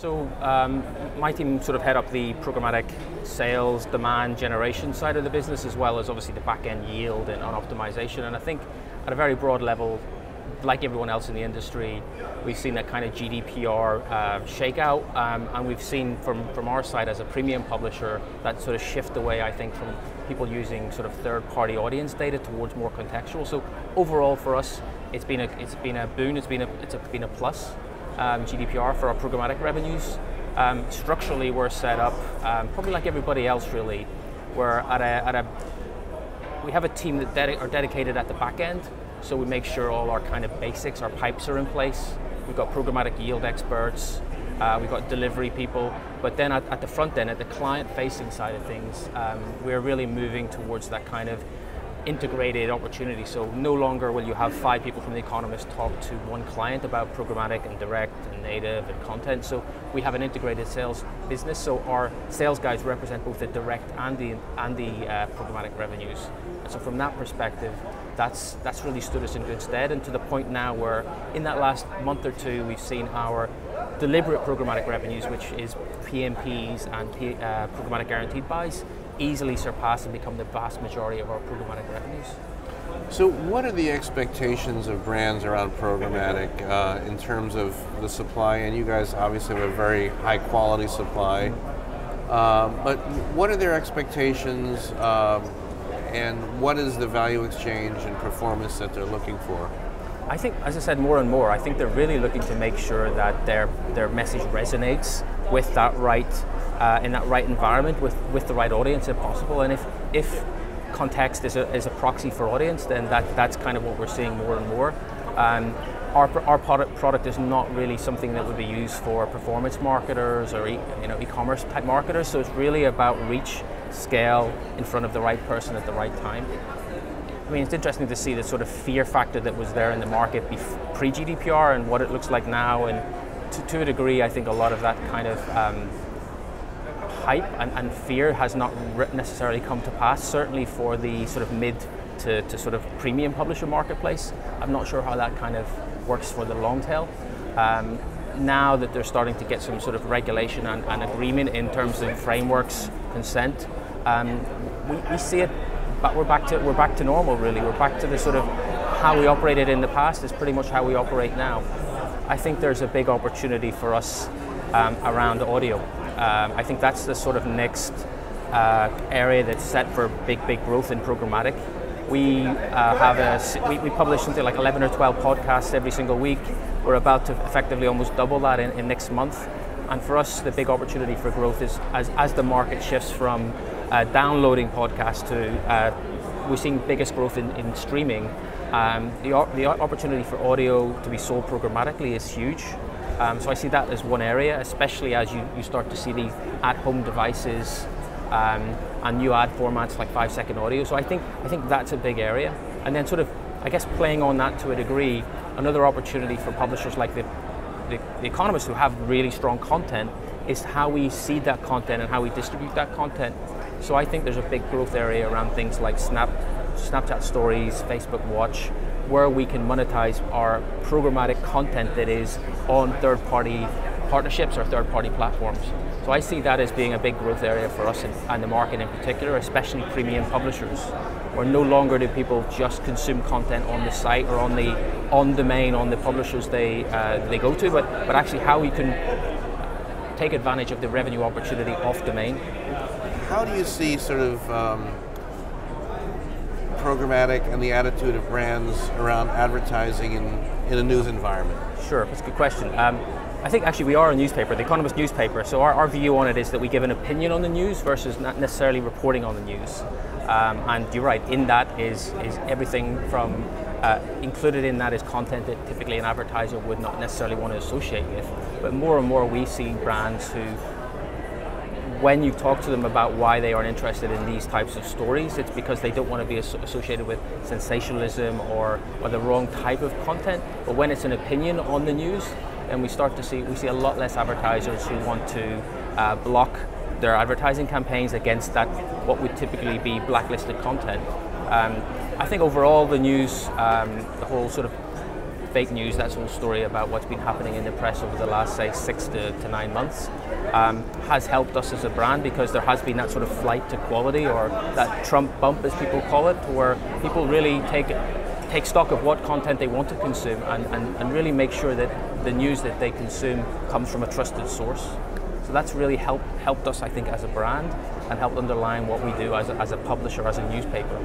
So my team sort of head up the programmatic sales, demand generation side of the business, as well as obviously the back-end yield and optimization. And I think at a very broad level, like everyone else in the industry, we've seen that kind of GDPR shakeout, and we've seen from our side as a premium publisher that sort of shift away, I think, from people using sort of third-party audience data towards more contextual. So overall for us, it's been a boon, it's been a plus. GDPR for our programmatic revenues. Structurally, we're set up probably like everybody else. Really, we're we have a team that are dedicated at the back end, so we make sure all our kind of basics, our pipes are in place. We've got programmatic yield experts, we've got delivery people, but then at the front end, at the client-facing side of things, we're really moving towards that kind of integrated opportunity. So no longer will you have 5 people from The Economist talk to one client about programmatic and direct and native and content. So we have an integrated sales business. So our sales guys represent both the direct and the programmatic revenues. And so from that perspective, that's really stood us in good stead. And to the point now where in that last month or two, we've seen our deliberate programmatic revenues, which is PMPs and programmatic guaranteed buys, easily surpass and become the vast majority of our programmatic revenues. So what are the expectations of brands around programmatic in terms of the supply? And you guys obviously have a very high quality supply, but what are their expectations and what is the value exchange and performance that they're looking for? I think, as I said, more and more, I think they're really looking to make sure that their message resonates with that in that right environment with the right audience if possible. And if context is a proxy for audience, then that's kind of what we're seeing more and more. Our product is not really something that would be used for performance marketers or e-commerce type marketers. So it's really about reach, scale, in front of the right person at the right time. I mean, it's interesting to see the sort of fear factor that was there in the market pre-GDPR and what it looks like now. And to a degree, I think a lot of that kind of hype and fear has not necessarily come to pass, certainly for the sort of mid to sort of premium publisher marketplace. I'm not sure how that kind of works for the long tail. Now that they're starting to get some sort of regulation and agreement in terms of frameworks, consent, we see it, but we're back to normal really. We're back to the sort of how we operated in the past is pretty much how we operate now. I think there's a big opportunity for us around audio. I think that's the sort of next area that's set for big growth in programmatic. We we publish something like 11 or 12 podcasts every single week. We're about to effectively almost double that in next month. And for us, the big opportunity for growth is as the market shifts from downloading podcasts to we're seeing biggest growth in streaming. The opportunity for audio to be sold programmatically is huge. So I see that as one area, especially as you start to see these at-home devices and new ad formats like 5-second audio. So I think that's a big area. And then sort of, I guess, playing on that to a degree, another opportunity for publishers like the Economist who have really strong content is how we seed that content and how we distribute that content. So I think there's a big growth area around things like Snapchat Stories, Facebook Watch, where we can monetize our programmatic content that is on third-party partnerships or third-party platforms. So I see that as being a big growth area for us and the market in particular, especially premium publishers, where no longer do people just consume content on the site or on the publishers they go to, but actually how we can take advantage of the revenue opportunity off domain. How do you see sort of programmatic and the attitude of brands around advertising in a news environment? Sure, that's a good question. I think actually we are a newspaper, the Economist newspaper, so our view on it is that we give an opinion on the news versus not necessarily reporting on the news. And you're right, in that is everything from, included in that is content that typically an advertiser would not necessarily want to associate with. But more and more we see brands who, when you talk to them about why they are interested in these types of stories, it's because they don't want to be associated with sensationalism or the wrong type of content. But when it's an opinion on the news, then we see a lot less advertisers who want to block their advertising campaigns against that, what would typically be blacklisted content. I think overall the news, the whole sort of fake news, that sort of story about what's been happening in the press over the last, say, 6 to 9 months, has helped us as a brand, because there has been that sort of flight to quality, or that Trump bump, as people call it, where people really take stock of what content they want to consume, and really make sure that the news that they consume comes from a trusted source. So that's really helped us, I think, as a brand, and helped underline what we do as a publisher, as a newspaper.